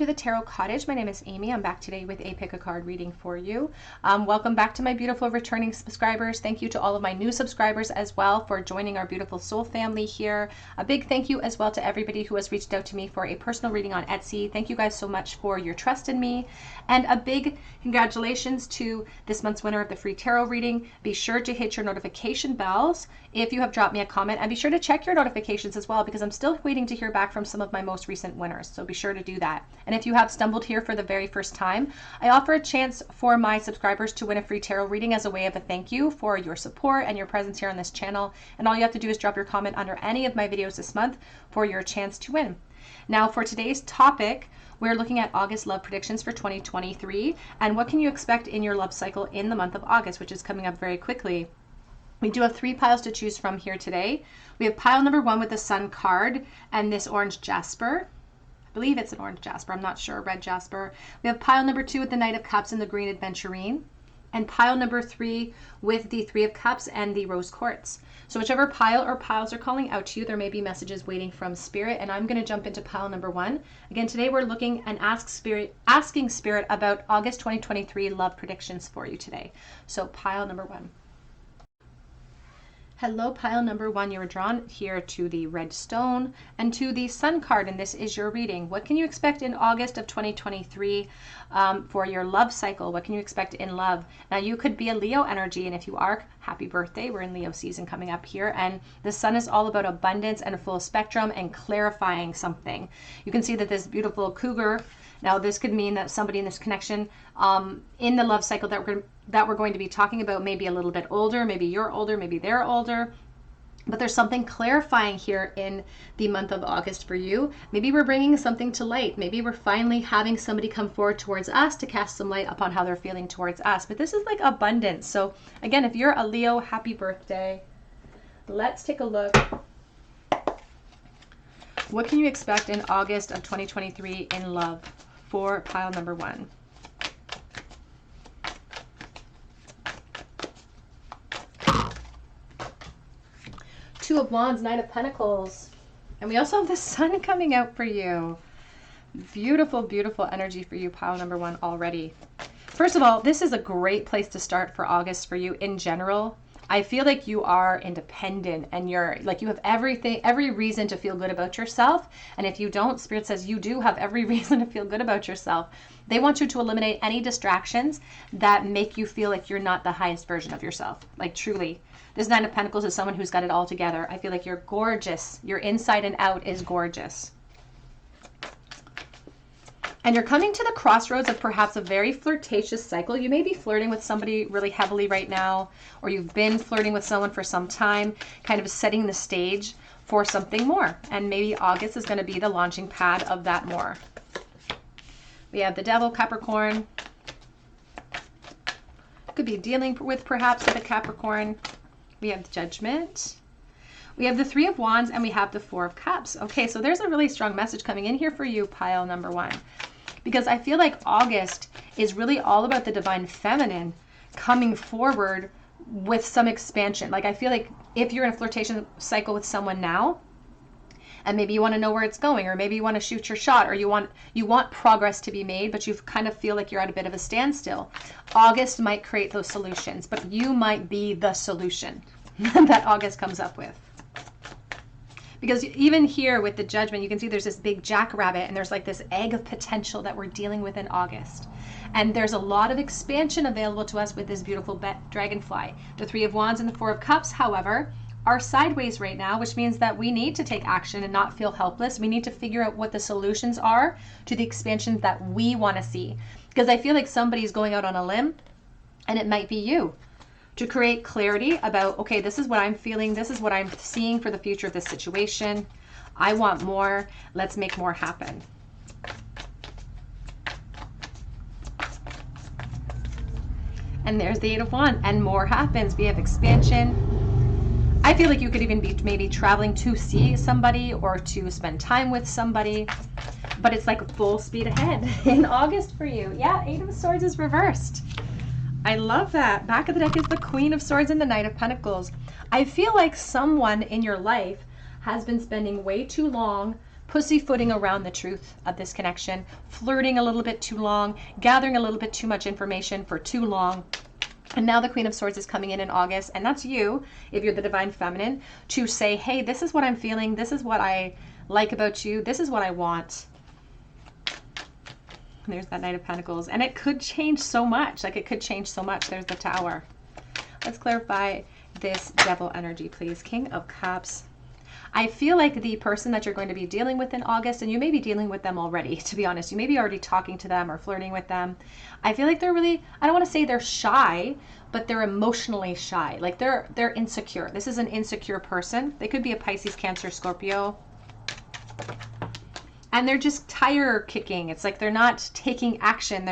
to the Tarot Cottage. My name is Amy. I'm back today with a pick a card reading for you. Welcome back to my beautiful returning subscribers. Thank you to all of my new subscribers as well for joining our beautiful soul family here. A big thank you as well to everybody who has reached out to me for a personal reading on Etsy. Thank you guys so much for your trust in me. And a big congratulations to this month's winner of the free tarot reading. Be sure to hit your notification bells if you have dropped me a comment, and be sure to check your notifications as well, because I'm still waiting to hear back from some of my most recent winners. So be sure to do that. And if you have stumbled here for the very first time, I offer a chance for my subscribers to win a free tarot reading as a way of a thank you for your support and your presence here on this channel. And all you have to do is drop your comment under any of my videos this month for your chance to win. Now for today's topic, we're looking at August love predictions for 2023 and what can you expect in your love cycle in the month of August, which is coming up very quickly. We do have 3 piles to choose from here today. We have pile number 1 with the Sun card and this orange jasper. I believe it's an orange jasper, I'm not sure, red jasper. We have pile number 2 with the Knight of Cups and the green aventurine. And pile number 3 with the 3 of Cups and the rose quartz. So whichever pile or piles are calling out to you, there may be messages waiting from Spirit, and I'm going to jump into pile number 1. Again, today we're looking and asking Spirit about August 2023 love predictions for you today. So pile number 1. Hello, pile number 1. You were drawn here to the red stone and to the Sun card, and this is your reading. What can you expect in August of 2023 for your love cycle? What can you expect in love? Now, you could be a Leo energy, and if you are, happy birthday. We're in Leo season coming up here, and the Sun is all about abundance and a full spectrum and clarifying something. You can see that this beautiful cougar, now this could mean that somebody in this connection in the love cycle that we're going to be talking about may be a little bit older, maybe you're older, maybe they're older, but there's something clarifying here in the month of August for you. Maybe we're bringing something to light. Maybe we're finally having somebody come forward towards us to cast some light upon how they're feeling towards us. But this is like abundance. So again, if you're a Leo, happy birthday. Let's take a look. What can you expect in August of 2023 in love for pile number 1? Two of Wands, Knight of Pentacles. And we also have the Sun coming out for you. Beautiful, beautiful energy for you, pile number 1 already. First of all, this is a great place to start for August for you in general. I feel like you are independent and you're like, you have every reason to feel good about yourself. And if you don't, Spirit says you do have every reason to feel good about yourself. They want you to eliminate any distractions that make you feel like you're not the highest version of yourself. Like truly. This Nine of Pentacles is someone who's got it all together. I feel like you're gorgeous. Your inside and out is gorgeous. And you're coming to the crossroads of perhaps a very flirtatious cycle. You may be flirting with somebody really heavily right now, or you've been flirting with someone for some time, kind of setting the stage for something more. And maybe August is going to be the launching pad of that more. We have the Devil, Capricorn. Could be dealing with perhaps with a Capricorn. We have the Judgment. We have the 3 of Wands, and we have the 4 of Cups. Okay, so there's a really strong message coming in here for you, pile number 1. Because I feel like August is really all about the divine feminine coming forward with some expansion. Like I feel like if you're in a flirtation cycle with someone now, and maybe you want to know where it's going, or maybe you want to shoot your shot, or you want progress to be made, but you kind of feel like you're at a bit of a standstill. August might create those solutions, but you might be the solution that August comes up with. Because even here with the Judgment, you can see there's this big jackrabbit, and there's like this egg of potential that we're dealing with in August. And there's a lot of expansion available to us with this beautiful dragonfly. The 3 of Wands and the 4 of Cups, however, are sideways right now, which means that we need to take action and not feel helpless. We need to figure out what the solutions are to the expansions that we want to see. Because I feel like somebody's going out on a limb, and it might be you, to create clarity about, okay, this is what I'm feeling, this is what I'm seeing for the future of this situation. I want more. Let's make more happen. And there's the 8 of Wands, and more happens. We have expansion. I feel like you could even be maybe traveling to see somebody or to spend time with somebody, but it's like full speed ahead in August for you. Yeah, 8 of Swords is reversed. I love that. Back of the deck is the Queen of Swords and the Knight of Pentacles. I feel like someone in your life has been spending way too long pussyfooting around the truth of this connection, flirting a little bit too long, gathering a little bit too much information for too long. And now the Queen of Swords is coming in August, and that's you, if you're the Divine Feminine, to say, hey, this is what I'm feeling, this is what I like about you, this is what I want. And there's that Knight of Pentacles, and it could change so much, like it could change so much. There's the Tower. Let's clarify this Devil energy, please. King of Cups. I feel like the person that you're going to be dealing with in August, and you may be dealing with them already, to be honest. You may be already talking to them or flirting with them. I feel like they're really, I don't want to say they're shy, but they're emotionally shy. Like they're insecure. This is an insecure person. They could be a Pisces, Cancer, Scorpio. And they're just tire kicking. It's like they're not taking action.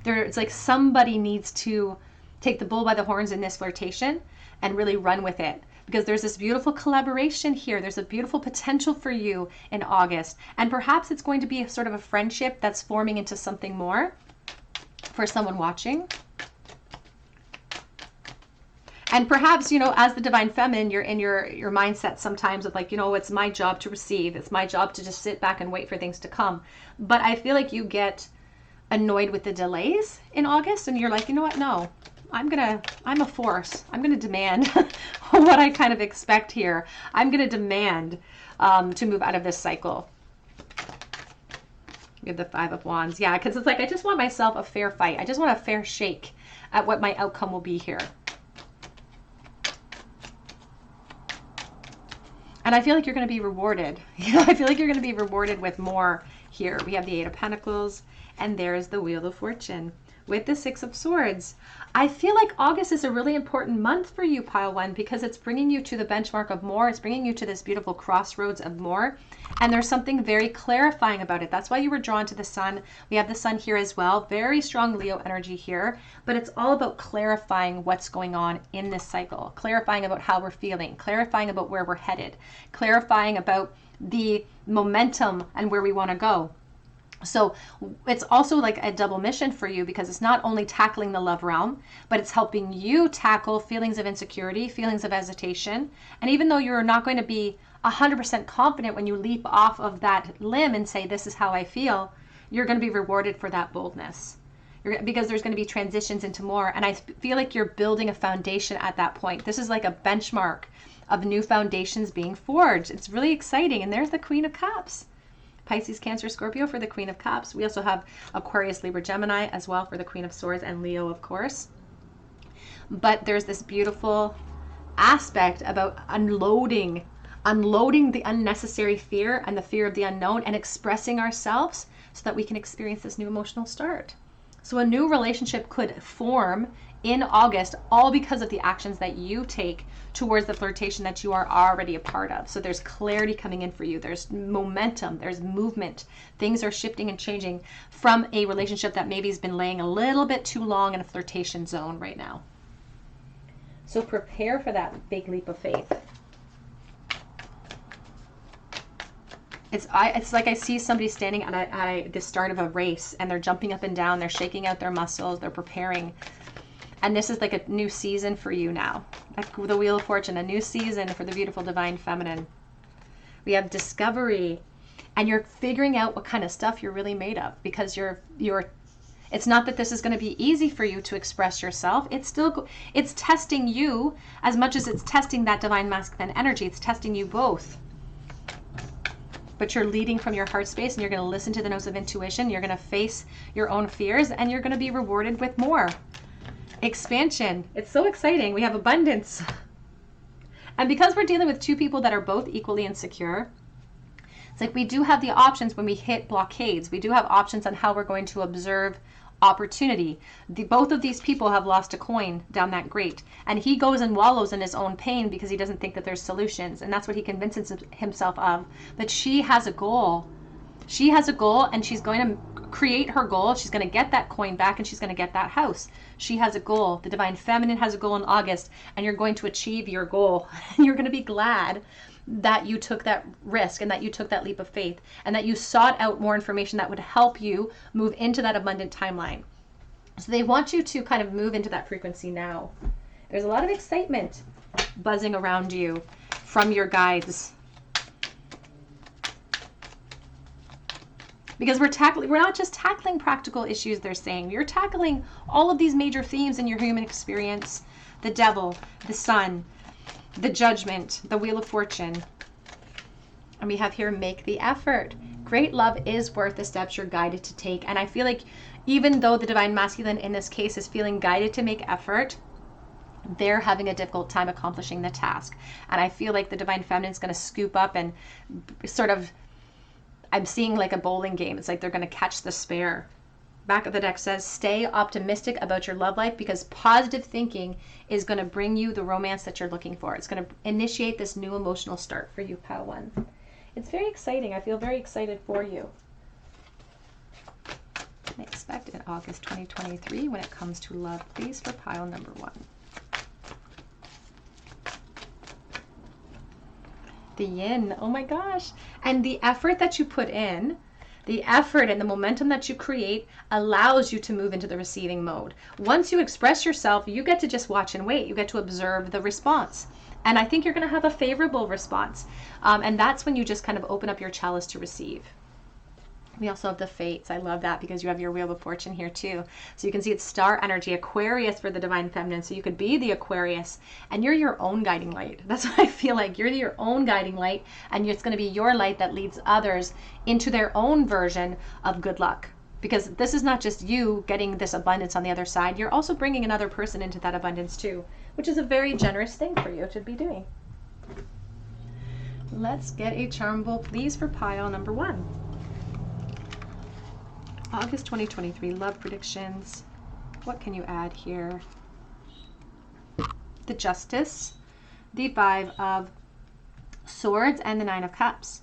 It's like somebody needs to take the bull by the horns in this flirtation and really run with it. Because there's this beautiful collaboration here. There's a beautiful potential for you in August. And perhaps it's going to be a sort of a friendship that's forming into something more for someone watching. And perhaps, you know, as the Divine Feminine, you're in your mindset sometimes of like, you know, it's my job to receive. It's my job to just sit back and wait for things to come. But I feel like you get annoyed with the delays in August and you're like, you know what? No, I'm a force. I'm going to demand what I kind of expect here. I'm going to demand to move out of this cycle. We have the Five of Wands. Yeah, because it's like, I just want myself a fair fight. I just want a fair shake at what my outcome will be here. And I feel like you're going to be rewarded. You know, I feel like you're going to be rewarded with more here. We have the Eight of Pentacles, and there's the Wheel of Fortune with the Six of Swords. I feel like August is a really important month for you, Pile 1, because it's bringing you to the benchmark of more. It's bringing you to this beautiful crossroads of more. And there's something very clarifying about it. That's why you were drawn to the Sun. We have the Sun here as well. Very strong Leo energy here. But it's all about clarifying what's going on in this cycle. Clarifying about how we're feeling. Clarifying about where we're headed. Clarifying about the momentum and where we want to go. So it's also like a double mission for you, because it's not only tackling the love realm, but it's helping you tackle feelings of insecurity, feelings of hesitation. And even though you're not going to be 100% confident when you leap off of that limb and say, this is how I feel, you're going to be rewarded for that boldness. Because there's going to be transitions into more. And I feel like you're building a foundation at that point. This is like a benchmark of new foundations being forged. It's really exciting. And there's the Queen of Cups. Pisces, Cancer, Scorpio for the Queen of Cups. We also have Aquarius, Libra, Gemini as well for the Queen of Swords, and Leo, of course. But there's this beautiful aspect about unloading the unnecessary fear and the fear of the unknown, and expressing ourselves so that we can experience this new emotional start. So a new relationship could form in August, all because of the actions that you take towards the flirtation that you are already a part of. So there's clarity coming in for you. There's momentum. There's movement. Things are shifting and changing from a relationship that maybe has been laying a little bit too long in a flirtation zone right now. So prepare for that big leap of faith. It's like I see somebody standing at the start of a race, and they're jumping up and down. They're shaking out their muscles. They're preparing. And this is like a new season for you now. Like the Wheel of Fortune, a new season for the beautiful Divine Feminine. We have discovery, and you're figuring out what kind of stuff you're really made of, because it's not that this is going to be easy for you to express yourself. It's testing you as much as it's testing that Divine Masculine energy. It's testing you both. But you're leading from your heart space, and you're going to listen to the notes of intuition. You're going to face your own fears, and you're going to be rewarded with more. Expansion. It's so exciting. We have abundance. And because we're dealing with two people that are both equally insecure, it's like we do have the options when we hit blockades. We do have options on how we're going to observe opportunity. Both of these people have lost a coin down that grate, and he goes and wallows in his own pain because he doesn't think that there's solutions, and that's what he convinces himself of. But she has a goal. She has a goal, and she's going to create her goal. She's going to get that coin back, and she's going to get that house. She has a goal. The Divine Feminine has a goal in August, and you're going to achieve your goal. And you're going to be glad that you took that risk, and that you took that leap of faith, and that you sought out more information that would help you move into that abundant timeline. So they want you to kind of move into that frequency now. There's a lot of excitement buzzing around you from your guides. because we're not just tackling practical issues, they're saying. You're tackling all of these major themes in your human experience: the devil, the sun, the judgment, the wheel of fortune. And we have here, make the effort. Great love is worth the steps you're guided to take. And I feel like even though the divine masculine in this case is feeling guided to make effort, they're having a difficult time accomplishing the task. And I feel like the divine feminine is going to scoop up and sort of, I'm seeing like a bowling game. It's like they're going to catch the spare. Back of the deck says, stay optimistic about your love life, because positive thinking is going to bring you the romance that you're looking for. It's going to initiate this new emotional start for you, pile one. It's very exciting. I feel very excited for you. I expect in August 2023 when it comes to love, please, for pile number one. The yin, oh my gosh. And the effort that you put in, the effort and the momentum that you create allows you to move into the receiving mode. Once you express yourself, you get to just watch and wait. You get to observe the response. And I think you're going to have a favorable response. And that's when you just kind of open up your chalice to receive. We also have the fates. I love that because you have your wheel of fortune here too. So you can see it's star energy, Aquarius for the divine feminine. So you could be the Aquarius and you're your own guiding light. That's what I feel like. You're your own guiding light, and it's going to be your light that leads others into their own version of good luck. Because this is not just you getting this abundance on the other side. You're also bringing another person into that abundance too, which is a very generous thing for you to be doing. Let's get a charm bowl, please, for pile number one. August 2023 love predictions. What can you add here? The Justice, the Five of Swords, and the Nine of Cups.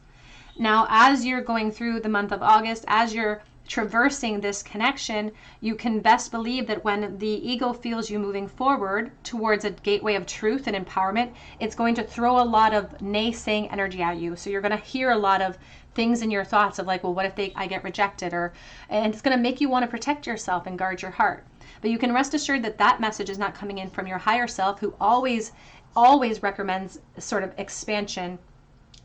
Now, as you're going through the month of August, as you're traversing this connection, you can best believe that when the ego feels you moving forward towards a gateway of truth and empowerment, it's going to throw a lot of naysaying energy at you. So you're going to hear a lot of things in your thoughts of like, well, what if I get rejected? And it's going to make you want to protect yourself and guard your heart. But you can rest assured that that message is not coming in from your higher self, who always recommends sort of expansion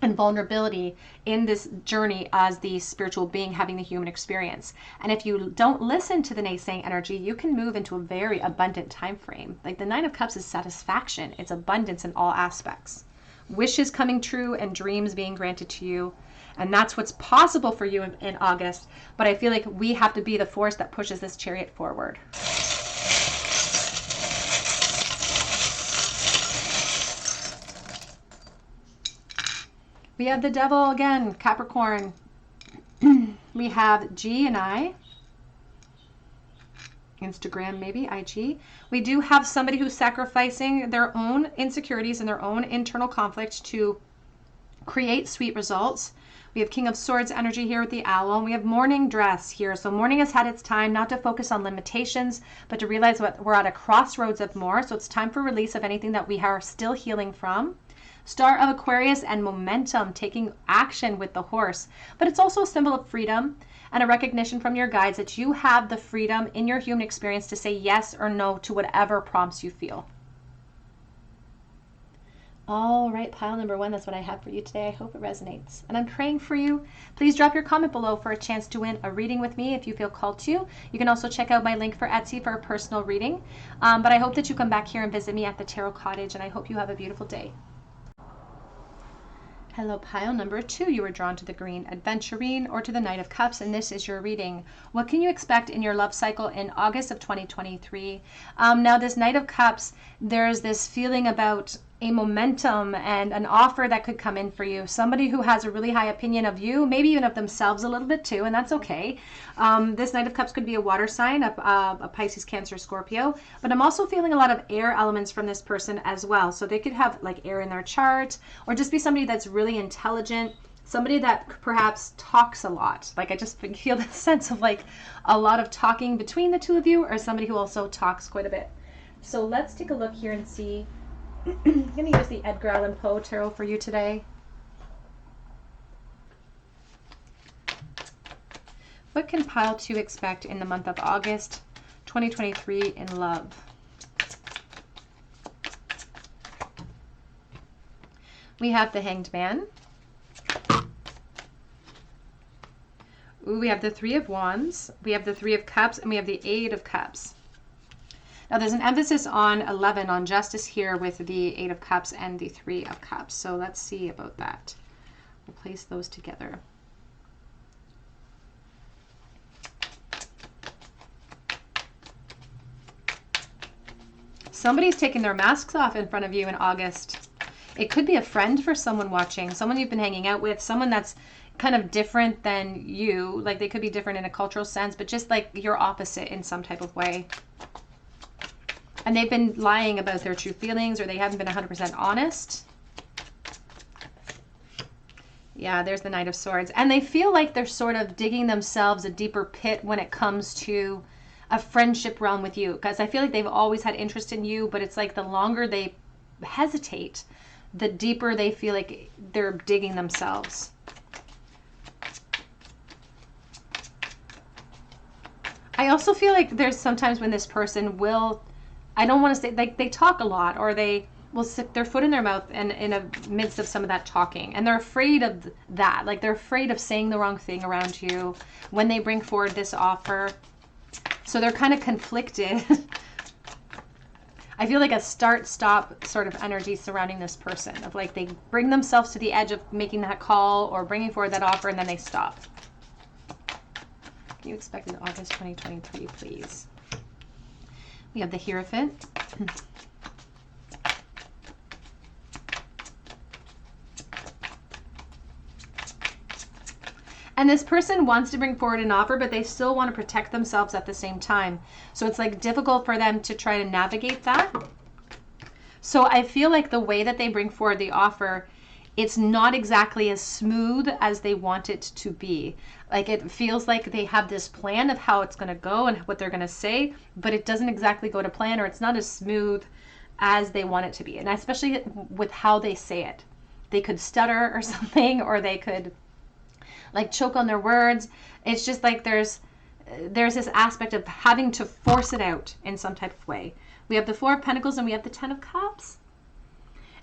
and vulnerability in this journey as the spiritual being having the human experience. And if you don't listen to the naysaying energy, you can move into a very abundant time frame. Like the Nine of Cups is satisfaction. It's abundance in all aspects. Wishes coming true and dreams being granted to you. And that's what's possible for you in August. But I feel like we have to be the force that pushes this chariot forward. We have the Devil again, Capricorn. We have G and I. Instagram, maybe, IG. We do have somebody who's sacrificing their own insecurities and their own internal conflict to create sweet results. We have King of Swords energy here with the Owl. And we have Morning Dress here. So morning has had its time not to focus on limitations, but to realize what we're at a crossroads of more. So it's time for release of anything that we are still healing from. Star of Aquarius and momentum, taking action with the horse. But it's also a symbol of freedom and a recognition from your guides that you have the freedom in your human experience to say yes or no to whatever prompts you feel. All right, pile number one, that's what I have for you today. I hope it resonates. And I'm praying for you. Please drop your comment below for a chance to win a reading with me if you feel called to. You can also check out my link for Etsy for a personal reading. But I hope that you come back here and visit me at the Tarot Cottage, and I hope you have a beautiful day. Hello, pile number two. You were drawn to the Green Adventurine or to the Knight of Cups, and this is your reading. What can you expect in your love cycle in August of 2023? Now, this Knight of Cups, there's this feeling about a momentum and an offer that could come in for you. Somebody who has a really high opinion of you, maybe even of themselves a little bit too, and that's okay. This Knight of Cups could be a water sign, a Pisces, Cancer, Scorpio, but I'm also feeling a lot of air elements from this person as well. So they could have like air in their chart, or just be somebody that's really intelligent, somebody that perhaps talks a lot. Like I just feel the sense of like a lot of talking between the two of you, or somebody who also talks quite a bit. So let's take a look here and see. I'm going to use the Edgar Allan Poe Tarot for you today. What can pile two expect in the month of August 2023 in love? We have the Hanged Man. Ooh, we have the Three of Wands, we have the Three of Cups, and we have the Eight of Cups. Now there's an emphasis on 11, on justice here with the Eight of Cups and the Three of Cups. So let's see about that. We'll place those together. Somebody's taking their masks off in front of you in August. It could be a friend for someone watching, someone you've been hanging out with, someone that's kind of different than you. Like they could be different in a cultural sense, but just like you're opposite in some type of way. And they've been lying about their true feelings, or they haven't been 100% honest. Yeah, there's the Knight of Swords. And they feel like they're sort of digging themselves a deeper pit when it comes to a friendship realm with you. Because I feel like they've always had interest in you, but it's like the longer they hesitate, the deeper they feel like they're digging themselves. I also feel like there's sometimes when this person will, I don't want to say, like they talk a lot, or they will stick their foot in their mouth and in the midst of some of that talking. And they're afraid of that. Like they're afraid of saying the wrong thing around you when they bring forward this offer. So they're kind of conflicted. I feel like a start-stop sort of energy surrounding this person, of like they bring themselves to the edge of making that call or bringing forward that offer, and then they stop. Can you expect in August 2023, please? We have the Hierophant. And this person wants to bring forward an offer, but they still want to protect themselves at the same time. So it's like difficult for them to try to navigate that. So I feel like the way that they bring forward the offer, it's not exactly as smooth as they want it to be. Like it feels like they have this plan of how it's going to go and what they're going to say, but it doesn't exactly go to plan, or it's not as smooth as they want it to be. And especially with how they say it. They could stutter or something, or they could like choke on their words. It's just like there's this aspect of having to force it out in some type of way. We have the Four of Pentacles and we have the Ten of Cups.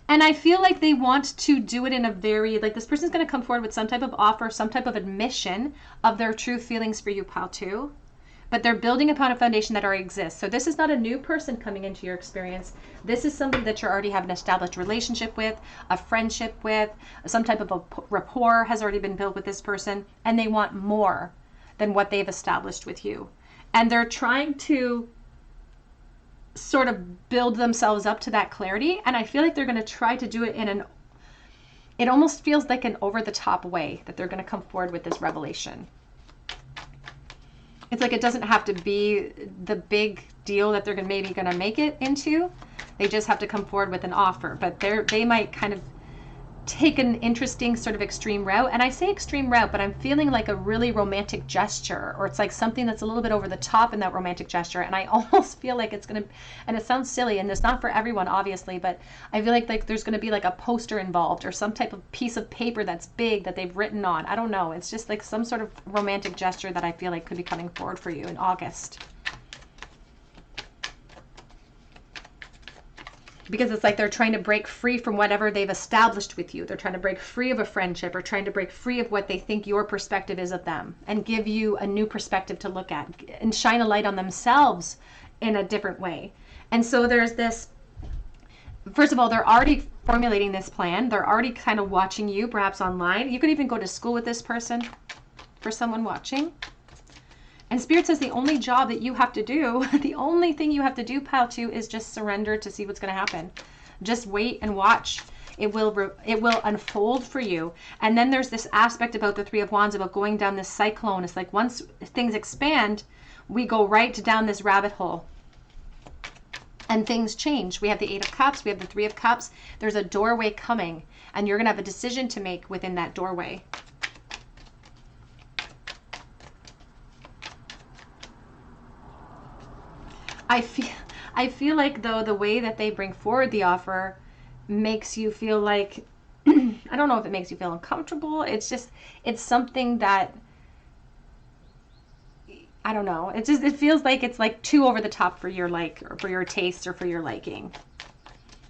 And I feel like they want to do it in a very, like this person's going to come forward with some type of offer, some type of admission of their true feelings for you, pal, too. But they're building upon a foundation that already exists. So this is not a new person coming into your experience. This is somebody that you already have an established relationship with, a friendship with, some type of a rapport has already been built with this person, and they want more than what they've established with you. And they're trying to sort of build themselves up to that clarity. And I feel like they're going to try to do it in an, it almost feels like an over-the-top way that they're going to come forward with this revelation. It's like it doesn't have to be the big deal that they're maybe going to make it into. They just have to come forward with an offer. But they might kind of take an interesting sort of extreme route. And I say extreme route, but I'm feeling like a really romantic gesture, or it's like something that's a little bit over the top in that romantic gesture. And I almost feel like it's going to, and it sounds silly, and it's not for everyone, obviously, but I feel like there's going to be like a poster involved, or some type of piece of paper that's big that they've written on. I don't know. It's just like some sort of romantic gesture that I feel like could be coming forward for you in August. Because it's like they're trying to break free from whatever they've established with you. They're trying to break free of a friendship, or trying to break free of what they think your perspective is of them, and give you a new perspective to look at and shine a light on themselves in a different way. And so there's this, first of all, they're already formulating this plan. They're already kind of watching you, perhaps online. You could even go to school with this person for someone watching. And Spirit says the only job that you have to do, the only thing you have to do, pal, too, is just surrender to see what's going to happen. Just wait and watch. It will unfold for you. And then there's this aspect about the Three of Wands, about going down this cyclone. It's like once things expand, we go right down this rabbit hole. And things change. We have the Eight of Cups. We have the Three of Cups. There's a doorway coming. And you're going to have a decision to make within that doorway. I feel like, though, the way that they bring forward the offer makes you feel like, I don't know if it makes you feel uncomfortable. It's just, it's something that, I don't know. It feels like it's like too over the top for your or for your taste, or for your liking.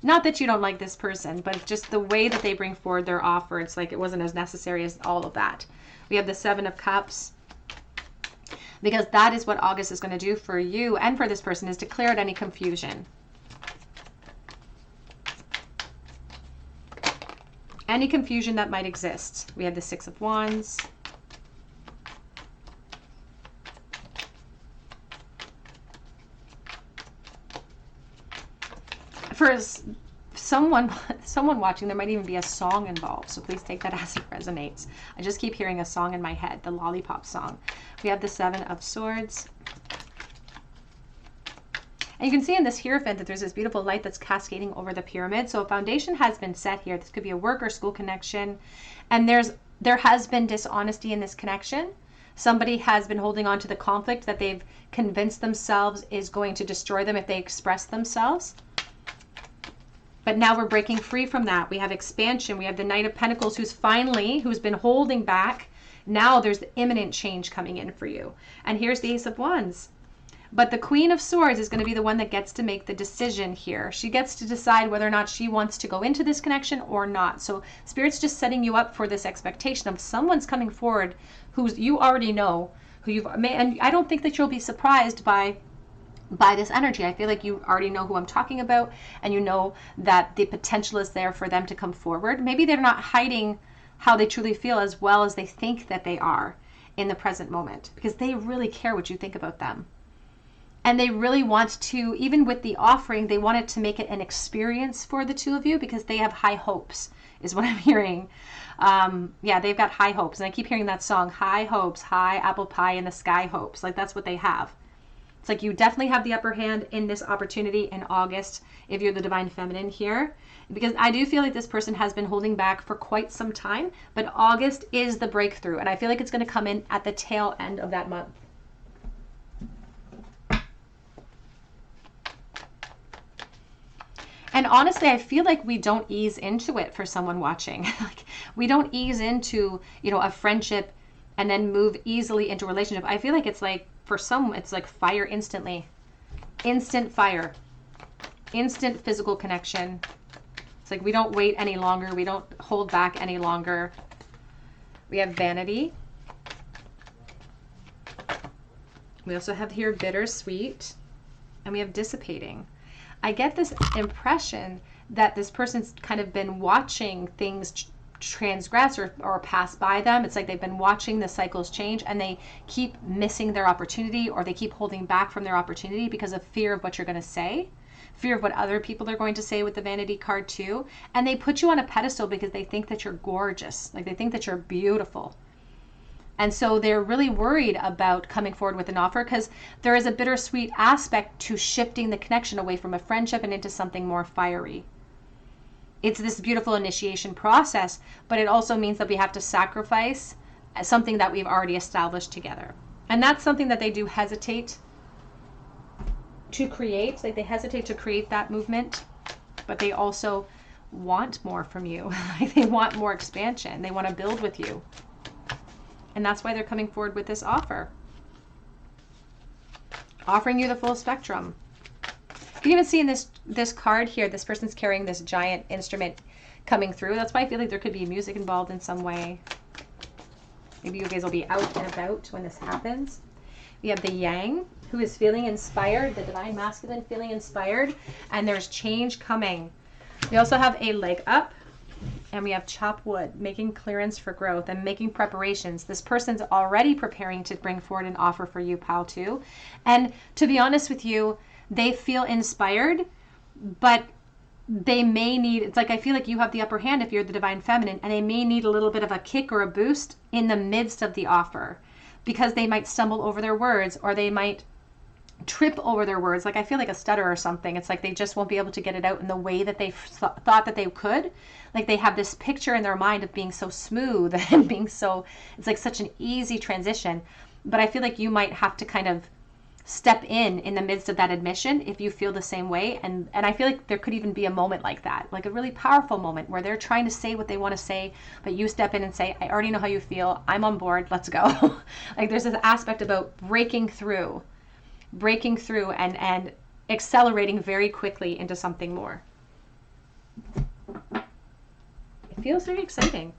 Not that you don't like this person, but just the way that they bring forward their offer. It's like it wasn't as necessary as all of that. We have the Seven of Cups. because that is what August is going to do for you and for this person, is to clear out any confusion. Any confusion that might exist. We have the Six of Wands. For someone watching, there might even be a song involved, so please take that as it resonates. I just keep hearing a song in my head, the lollipop song. We have the Seven of Swords. And you can see in this Hierophant that there's this beautiful light that's cascading over the pyramid. So a foundation has been set here. This could be a work or school connection. And there has been dishonesty in this connection. Somebody has been holding on to the conflict that they've convinced themselves is going to destroy them if they express themselves. But now we're breaking free from that. We have expansion. We have the Knight of Pentacles who's been holding back. Now there's the imminent change coming in for you. And here's the Ace of Wands. But the Queen of Swords is going to be the one that gets to make the decision here. She gets to decide whether or not she wants to go into this connection or not. So Spirit's just setting you up for this expectation of someone's coming forward who you already know, and I don't think that you'll be surprised by this energy. I feel like you already know who I'm talking about, and you know that the potential is there for them to come forward. Maybe they're not hiding how they truly feel as well as they think that they are in the present moment, because they really care what you think about them. And they really want to, even with the offering, they wanted to make it an experience for the two of you because they have high hopes, is what I'm hearing. Yeah, they've got high hopes. And I keep hearing that song, high hopes, high apple pie in the sky hopes. Like, that's what they have. It's like you definitely have the upper hand in this opportunity in August if you're the Divine Feminine here. Because I do feel like this person has been holding back for quite some time. But August is the breakthrough. And I feel like it's going to come in at the tail end of that month. And honestly, I feel like we don't ease into it for someone watching. Like, we don't ease into, a friendship and then move easily into a relationship. I feel like it's like, for some, it's like fire instantly. Instant fire. Instant physical connection. It's like we don't wait any longer. We don't hold back any longer. We have vanity. We also have here bittersweet. And we have dissipating. I get this impression that this person's kind of been watching things transgress or pass by them. It's like they've been watching the cycles change and they keep missing their opportunity, or they keep holding back from their opportunity because of fear of what you're going to say, fear of what other people are going to say with the vanity card too. And they put you on a pedestal because they think that you're gorgeous. Like, they think that you're beautiful. And so they're really worried about coming forward with an offer because there is a bittersweet aspect to shifting the connection away from a friendship and into something more fiery. It's this beautiful initiation process, but it also means that we have to sacrifice something that we've already established together. And that's something that they do hesitate to create. Like, they hesitate to create that movement, but they also want more from you. Like, they want more expansion. They want to build with you. And that's why they're coming forward with this offer. Offering you the full spectrum. You can even see in this card here, this person's carrying this giant instrument coming through. That's why I feel like there could be music involved in some way. Maybe you guys will be out and about when this happens. We have the Yang, who is feeling inspired, the Divine Masculine feeling inspired, and there's change coming. We also have a leg up. And we have chop wood, making clearance for growth and making preparations. This person's already preparing to bring forward an offer for you, pal, too. And to be honest with you, they feel inspired, but they may need, it's like I feel like you have the upper hand if you're the Divine Feminine, and they may need a little bit of a kick or a boost in the midst of the offer because they might stumble over their words, or they might trip over their words. Like, I feel like a stutter or something. It's like they just won't be able to get it out in the way that they thought that they could. Like, they have this picture in their mind of being so smooth and being so, it's like such an easy transition. But I feel like you might have to kind of step in the midst of that admission if you feel the same way. And I feel like there could even be a moment like that, like a really powerful moment where they're trying to say what they want to say, but you step in and say, I already know how you feel. I'm on board. Let's go. Like, there's this aspect about breaking through and accelerating very quickly into something more. It feels very exciting.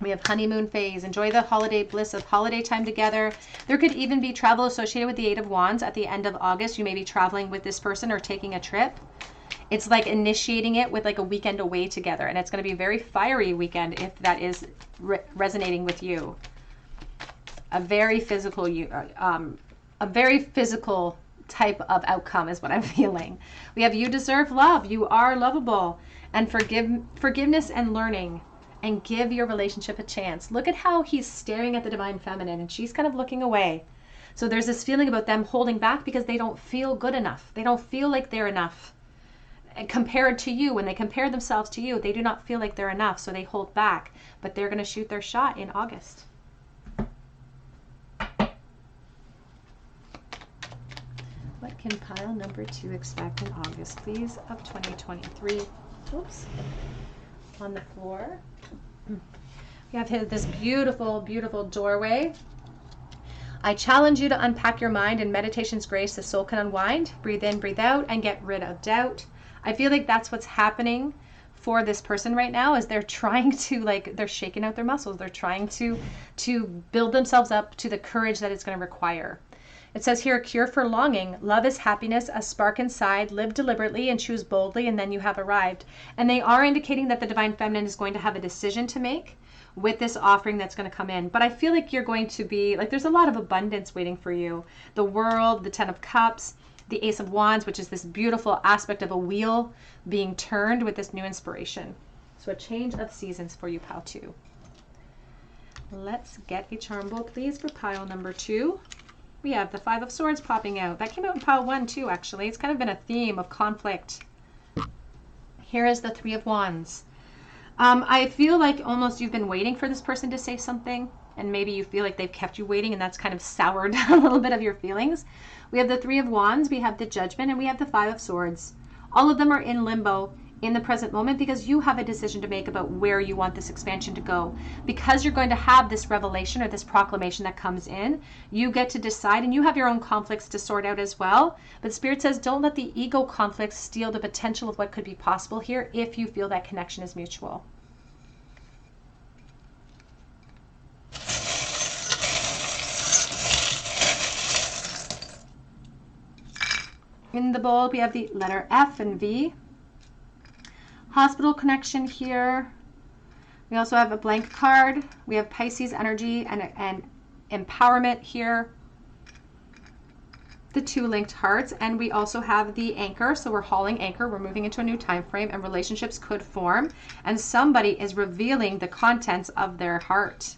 We have honeymoon phase. Enjoy the holiday bliss of holiday time together. There could even be travel associated with the Eight of Wands at the end of August. You may be traveling with this person or taking a trip. It's like initiating it with like a weekend away together. And it's going to be a very fiery weekend if that is resonating with you. A very physical type of outcome is what I'm feeling. We have you deserve love. You are lovable. And forgiveness and learning. And give your relationship a chance. Look at how he's staring at the divine feminine and she's kind of looking away. So there's this feeling about them holding back because they don't feel good enough. They don't feel like they're enough. And compared to you, when they compare themselves to you, they do not feel like they're enough. So they hold back, but they're going to shoot their shot in August. What can pile number 2 expect in August, please, of 2023? Oops. On the floor. We have this beautiful, beautiful doorway. I challenge you to unpack your mind. In meditation's grace, the soul can unwind. Breathe in, breathe out, and get rid of doubt. I feel like that's what's happening for this person right now, is they're trying to, like, they're shaking out their muscles. They're trying to build themselves up to the courage that it's going to require. It says here, a cure for longing. Love is happiness, a spark inside. Live deliberately and choose boldly, and then you have arrived. And they are indicating that the divine feminine is going to have a decision to make with this offering that's going to come in. But I feel like you're going to be, like, there's a lot of abundance waiting for you. The World, the Ten of Cups, the Ace of Wands, which is this beautiful aspect of a wheel being turned with this new inspiration. So a change of seasons for you, pile 2. Let's get a charm bowl, please, for pile number 2. We have the Five of Swords popping out. That came out in pile 1 too, actually. It's kind of been a theme of conflict. Here is the Three of Wands. I feel like almost you've been waiting for this person to say something, and maybe you feel like they've kept you waiting, and that's kind of soured a little bit of your feelings. We have the Three of Wands, we have the Judgment, and we have the Five of Swords. All of them are in limbo in the present moment because you have a decision to make about where you want this expansion to go. Because you're going to have this revelation or this proclamation that comes in, you get to decide, and you have your own conflicts to sort out as well. But Spirit says don't let the ego conflicts steal the potential of what could be possible here if you feel that connection is mutual. In the bowl, we have the letter F and V. Hospital connection here. We also have a blank card. We have Pisces energy and empowerment here. The 2 linked hearts, and we also have the anchor. So we're hauling anchor. We're moving into a new time frame, and relationships could form. And somebody is revealing the contents of their heart.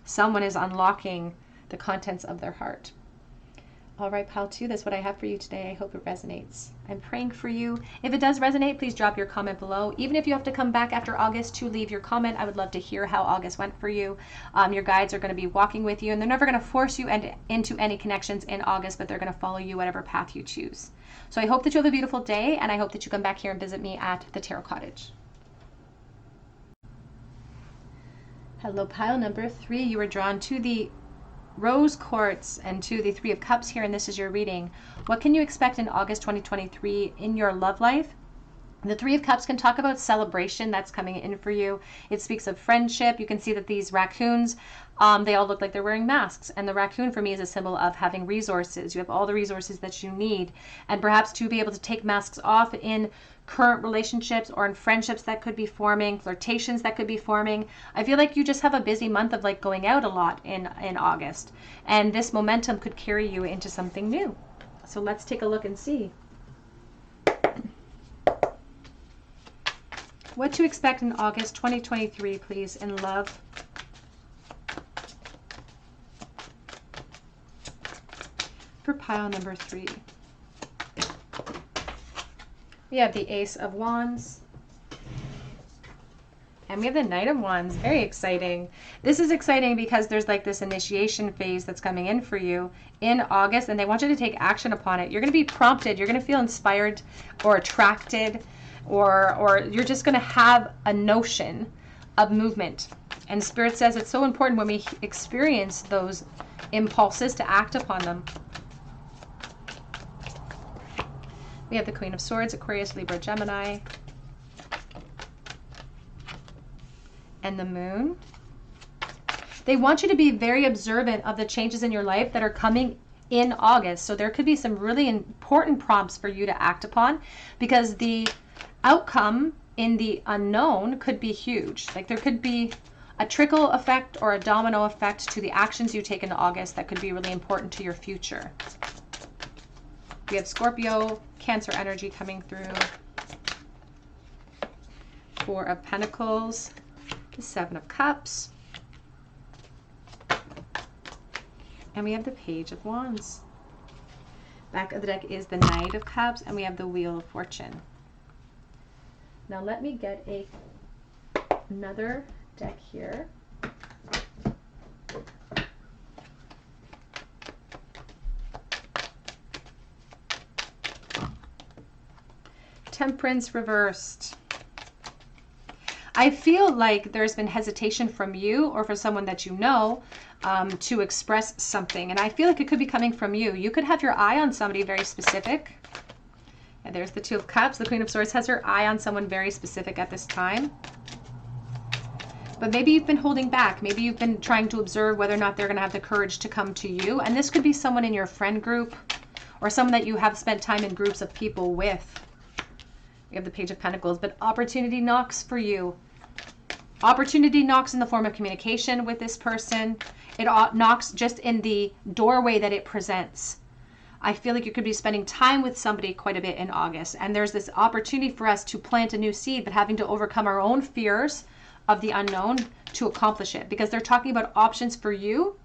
Someone is unlocking the contents of their heart. All right, pile 2, that's what I have for you today. I hope it resonates. I'm praying for you. If it does resonate, please drop your comment below. Even if you have to come back after August to leave your comment, I would love to hear how August went for you. Your guides are going to be walking with you, and they're never going to force you into any connections in August, but they're going to follow you whatever path you choose. So I hope that you have a beautiful day, and I hope that you come back here and visit me at the Tarot Cottage. Hello, pile number 3. You were drawn to the Rose Quartz and to the Three of Cups here, and this is your reading. What can you expect in August 2023 in your love life? The Three of Cups can talk about celebration that's coming in for you. It speaks of friendship. You can see that these raccoons, they all look like they're wearing masks. And the raccoon for me is a symbol of having resources. You have all the resources that you need. And perhaps to be able to take masks off in current relationships or in friendships that could be forming, flirtations that could be forming. I feel like you just have a busy month of like going out a lot in August. And this momentum could carry you into something new. So let's take a look and see. What to expect in August 2023, please, in love. For pile number 3. We have the Ace of Wands. And we have the Knight of Wands. Very exciting. This is exciting because there's like this initiation phase that's coming in for you in August, and they want you to take action upon it. You're going to be prompted. You're going to feel inspired or attracted, or you're just going to have a notion of movement. And Spirit says it's so important when we experience those impulses to act upon them. We have the Queen of Swords, Aquarius, Libra, Gemini, and the Moon. They want you to be very observant of the changes in your life that are coming in August. So there could be some really important prompts for you to act upon, because the outcome in the unknown could be huge. Like there could be a trickle effect or a domino effect to the actions you take in August that could be really important to your future. We have Scorpio, Cancer energy coming through. Four of Pentacles, the Seven of Cups, and we have the Page of Wands. Back of the deck is the Knight of Cups, and we have the Wheel of Fortune. Now let me get another deck here. Temperance reversed. I feel like there's been hesitation from you or for someone that you know to express something. And I feel like it could be coming from you. You could have your eye on somebody very specific. And there's the Two of Cups. The Queen of Swords has her eye on someone very specific at this time. But maybe you've been holding back. Maybe you've been trying to observe whether or not they're going to have the courage to come to you. And this could be someone in your friend group or someone that you have spent time in groups of people with. We have the Page of Pentacles, but opportunity knocks for you. Opportunity knocks in the form of communication with this person. It knocks just in the doorway that it presents. I feel like you could be spending time with somebody quite a bit in August, and there's this opportunity for us to plant a new seed, but having to overcome our own fears of the unknown to accomplish it, because they're talking about options for you,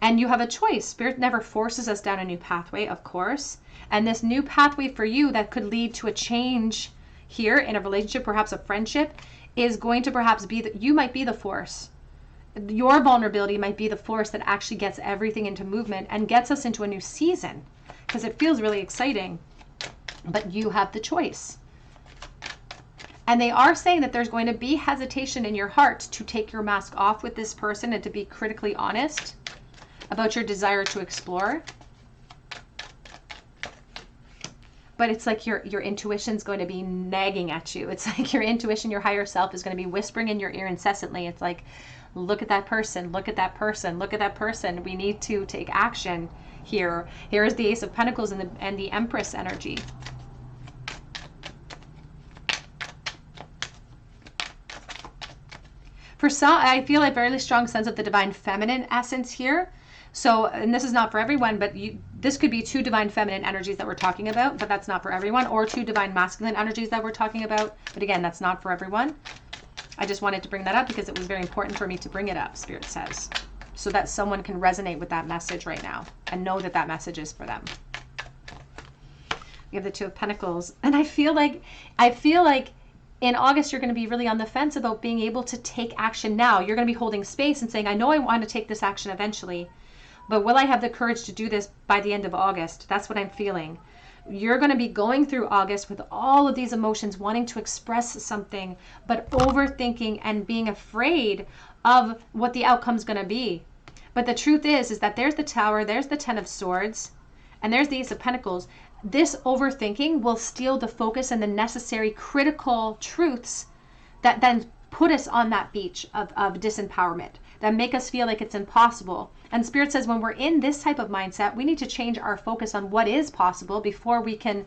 and you have a choice. Spirit never forces us down a new pathway, of course, and this new pathway for you that could lead to a change here in a relationship, perhaps a friendship, is going to perhaps be that you might be the force. Your vulnerability might be the force that actually gets everything into movement and gets us into a new season, because it feels really exciting, but you have the choice. And they are saying that there's going to be hesitation in your heart to take your mask off with this person and to be critically honest about your desire to explore. But it's like your intuition's going to be nagging at you. It's like your intuition, your higher self is going to be whispering in your ear incessantly. It's like, look at that person, look at that person, look at that person. We need to take action here. Here is the Ace of Pentacles and the Empress energy. For some, I feel a very strong sense of the divine feminine essence here. So, and this is not for everyone, but this could be two divine feminine energies that we're talking about, but that's not for everyone, or two divine masculine energies that we're talking about. But again, that's not for everyone. I just wanted to bring that up because it was very important for me to bring it up, Spirit says, so that someone can resonate with that message right now and know that that message is for them. We have the Two of Pentacles, and I feel like in August, you're going to be really on the fence about being able to take action now. You're going to be holding space and saying, I know I want to take this action eventually, but will I have the courage to do this by the end of August? That's what I'm feeling. You're going to be going through August with all of these emotions, wanting to express something, but overthinking and being afraid of what the outcome's going to be. But the truth is that there's the Tower, there's the Ten of Swords, and there's the Ace of Pentacles. This overthinking will steal the focus and the necessary critical truths that then put us on that beach of disempowerment, that make us feel like it's impossible. And Spirit says when we're in this type of mindset, we need to change our focus on what is possible before we can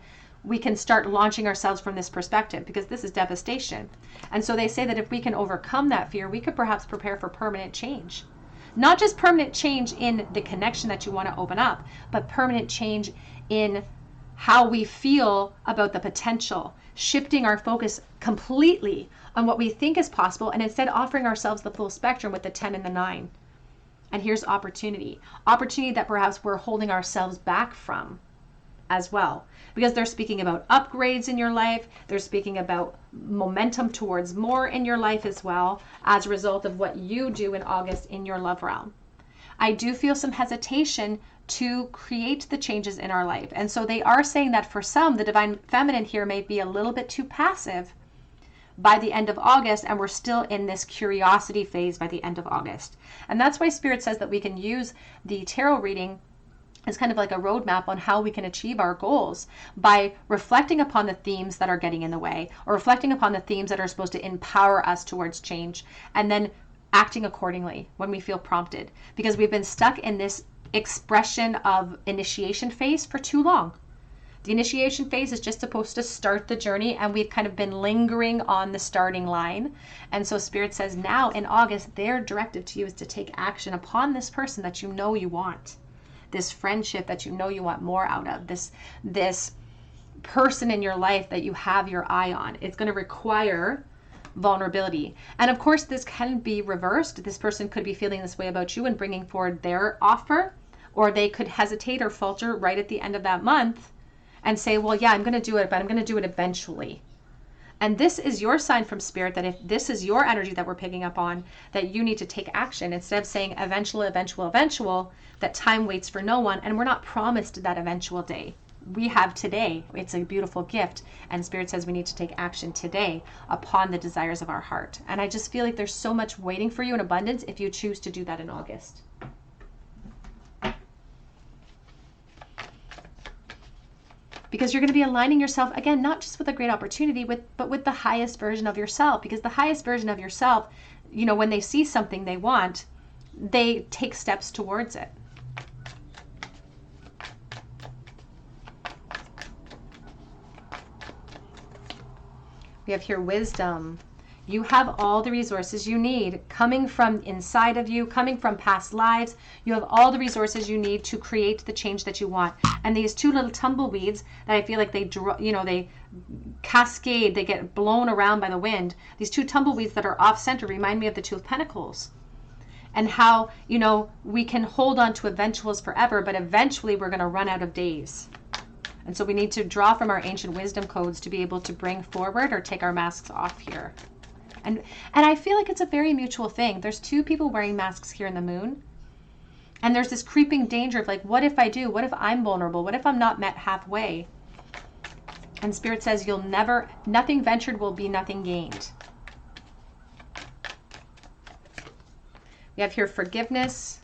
start launching ourselves from this perspective, because this is devastation. And so they say that if we can overcome that fear, we could perhaps prepare for permanent change. Not just permanent change in the connection that you want to open up, but permanent change in how we feel about the potential, shifting our focus completely on what we think is possible and instead offering ourselves the full spectrum with the 10 and the 9. And here's opportunity that perhaps we're holding ourselves back from as well, because they're speaking about upgrades in your life. They're speaking about momentum towards more in your life as well, as a result of what you do in August in your love realm. I do feel some hesitation to create the changes in our life. And so they are saying that for some, the divine feminine here may be a little bit too passive by the end of August, and we're still in this curiosity phase by the end of August. And that's why Spirit says that we can use the tarot reading as kind of like a roadmap on how we can achieve our goals by reflecting upon the themes that are getting in the way, or reflecting upon the themes that are supposed to empower us towards change, and then acting accordingly when we feel prompted, because we've been stuck in this expression of initiation phase for too long. The initiation phase is just supposed to start the journey, and we've kind of been lingering on the starting line. And so Spirit says now in August, their directive to you is to take action upon this person that you know you want, this friendship that you know you want more out of, this person in your life that you have your eye on. It's going to require vulnerability. And of course, this can be reversed. This person could be feeling this way about you and bringing forward their offer, or they could hesitate or falter right at the end of that month and say, well, yeah, I'm going to do it, but I'm going to do it eventually. And this is your sign from Spirit that if this is your energy that we're picking up on, that you need to take action instead of saying eventual, that time waits for no one. And we're not promised that eventual day. We have today. It's a beautiful gift. And Spirit says we need to take action today upon the desires of our heart. And I just feel like there's so much waiting for you in abundance if you choose to do that in August. Because you're going to be aligning yourself, again, not just with a great opportunity, but with the highest version of yourself. Because the highest version of yourself, you know, when they see something they want, they take steps towards it. We have here wisdom. You have all the resources you need coming from inside of you, coming from past lives. You have all the resources you need to create the change that you want. And these two little tumbleweeds that I feel like they cascade, they get blown around by the wind. These two tumbleweeds that are off center remind me of the Two of Pentacles. And how, you know, we can hold on to eventuals forever, but eventually we're going to run out of days. And so we need to draw from our ancient wisdom codes to be able to bring forward or take our masks off here. And I feel like it's a very mutual thing. There's two people wearing masks here in the moon. And there's this creeping danger of like, what if I do? What if I'm vulnerable? What if I'm not met halfway? And Spirit says nothing ventured will be nothing gained. We have here forgiveness.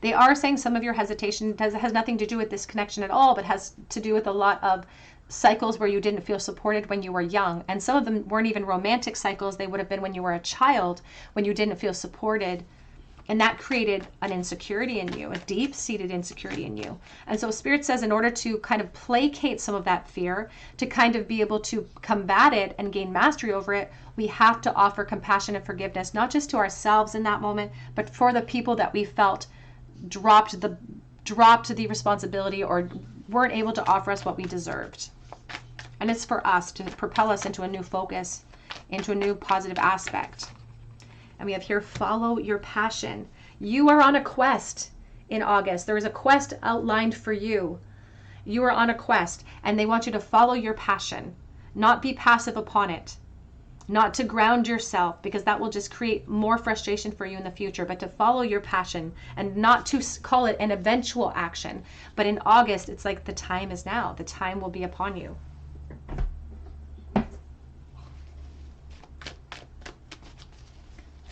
They are saying some of your hesitation has nothing to do with this connection at all, but has to do with a lot of cycles where you didn't feel supported when you were young. And some of them weren't even romantic cycles. They would have been when you were a child, when you didn't feel supported. And that created an insecurity in you, a deep-seated insecurity in you. And so Spirit says in order to kind of placate some of that fear, to kind of be able to combat it and gain mastery over it, we have to offer compassion and forgiveness, not just to ourselves in that moment, but for the people that we felt dropped the responsibility or weren't able to offer us what we deserved. And it's for us to propel us into a new focus, into a new positive aspect. And we have here, follow your passion. You are on a quest in August. There is a quest outlined for you. You are on a quest, and they want you to follow your passion, not be passive upon it, not to ground yourself, because that will just create more frustration for you in the future, but to follow your passion and not to call it an eventual action. But in August, it's like the time is now. The time will be upon you.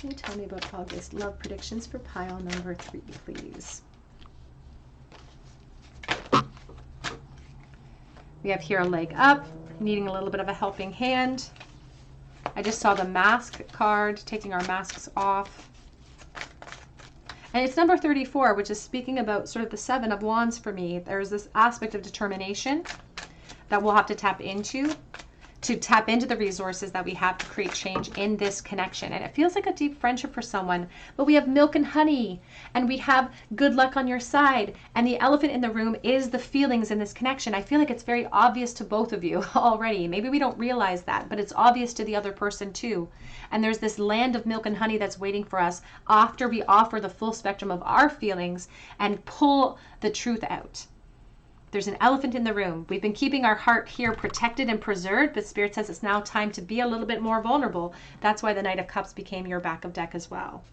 Can you tell me about August love predictions for pile number 3, please? We have here a leg up, needing a little bit of a helping hand. I just saw the mask card, taking our masks off. And it's number 34, which is speaking about sort of the 7 of Wands for me. There's this aspect of determination that we'll have to tap into the resources that we have to create change in this connection. And it feels like a deep friendship for someone, but we have milk and honey, and we have good luck on your side. And the elephant in the room is the feelings in this connection. I feel like it's very obvious to both of you already. Maybe we don't realize that, but it's obvious to the other person too. And there's this land of milk and honey that's waiting for us after we offer the full spectrum of our feelings and pull the truth out. There's an elephant in the room. We've been keeping our heart here protected and preserved, but Spirit says it's now time to be a little bit more vulnerable. That's why the Knight of Cups became your back of deck as well.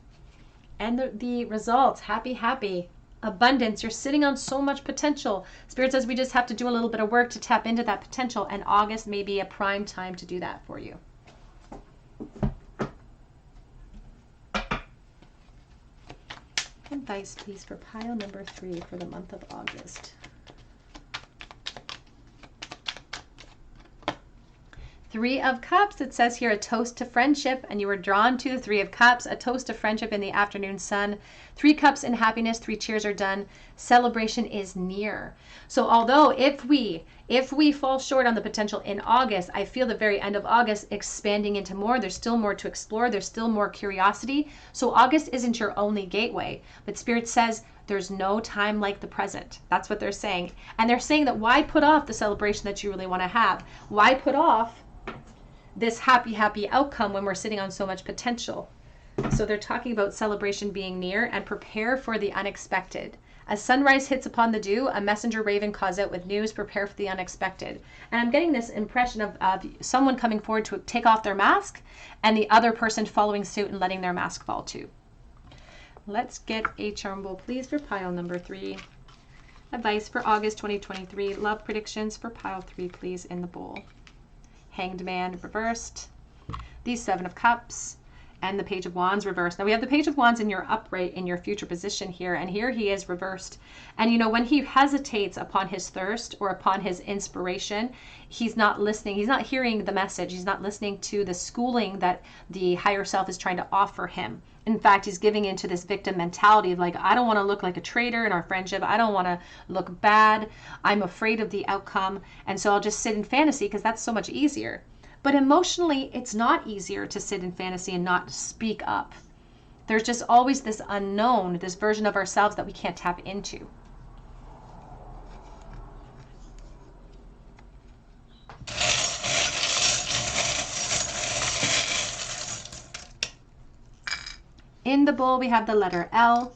And the results, happy, abundance. You're sitting on so much potential. Spirit says we just have to do a little bit of work to tap into that potential, and August may be a prime time to do that for you. Advice, please, for pile number 3 for the month of August. Three of Cups, it says here a toast to friendship, and you were drawn to the Three of Cups, a toast to friendship in the afternoon sun. 3 cups in happiness, 3 cheers are done. Celebration is near. So although if we fall short on the potential in August, I feel the very end of August expanding into more. There's still more to explore. There's still more curiosity. So August isn't your only gateway, but Spirit says there's no time like the present. That's what they're saying. And they're saying that why put off the celebration that you really want to have? Why put off this happy outcome when we're sitting on so much potential? So they're talking about celebration being near, and prepare for the unexpected. As sunrise hits upon the dew, a messenger raven calls out with news, prepare for the unexpected. And I'm getting this impression of someone coming forward to take off their mask and the other person following suit and letting their mask fall too. Let's get a charm bowl, please, for pile number 3. Advice for August 2023. Love predictions for pile 3, please, in the bowl. Hanged Man reversed. The 7 of Cups. And the Page of Wands reversed. Now we have the Page of Wands in your upright in your future position here, and here he is reversed. And you know, when he hesitates upon his thirst or upon his inspiration, he's not listening. He's not hearing the message. He's not listening to the schooling that the higher self is trying to offer him. In fact, he's giving into this victim mentality of like, I don't want to look like a traitor in our friendship. I don't want to look bad. I'm afraid of the outcome. And so I'll just sit in fantasy because that's so much easier. But emotionally, it's not easier to sit in fantasy and not speak up. There's just always this unknown, this version of ourselves that we can't tap into. In the bowl, we have the letter L.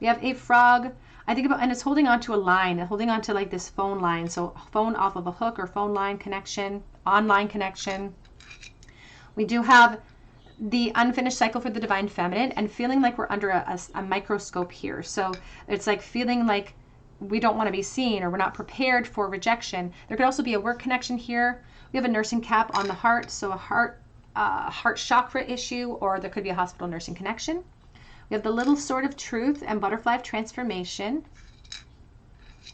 We have a frog. I think about, and it's holding on to a line, holding on to like this phone line. So phone off of a hook or phone line connection, online connection. We do have the unfinished cycle for the divine feminine, and feeling like we're under a microscope here. So it's like feeling like we don't want to be seen, or we're not prepared for rejection. There could also be a work connection here. We have a nursing cap on the heart, so a heart chakra issue, or there could be a hospital nursing connection. We have the little sword of truth and butterfly of transformation.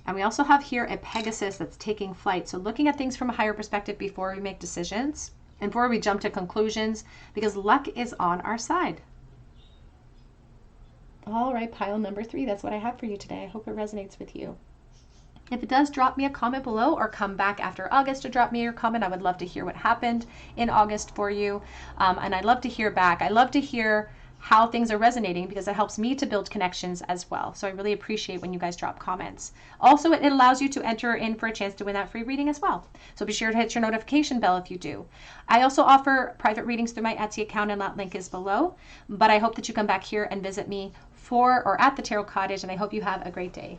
And we also have here a Pegasus that's taking flight. So looking at things from a higher perspective before we make decisions and before we jump to conclusions, because luck is on our side. All right, pile number 3. That's what I have for you today. I hope it resonates with you. If it does, drop me a comment below, or come back after August to drop me your comment. I would love to hear what happened in August for you. And I'd love to hear back. I love to hear how things are resonating, because it helps me to build connections as well. So I really appreciate when you guys drop comments. Also, it allows you to enter in for a chance to win that free reading as well. So be sure to hit your notification bell if you do. I also offer private readings through my Etsy account, and that link is below. But I hope that you come back here and visit me for or at the Tarot Cottage, and I hope you have a great day.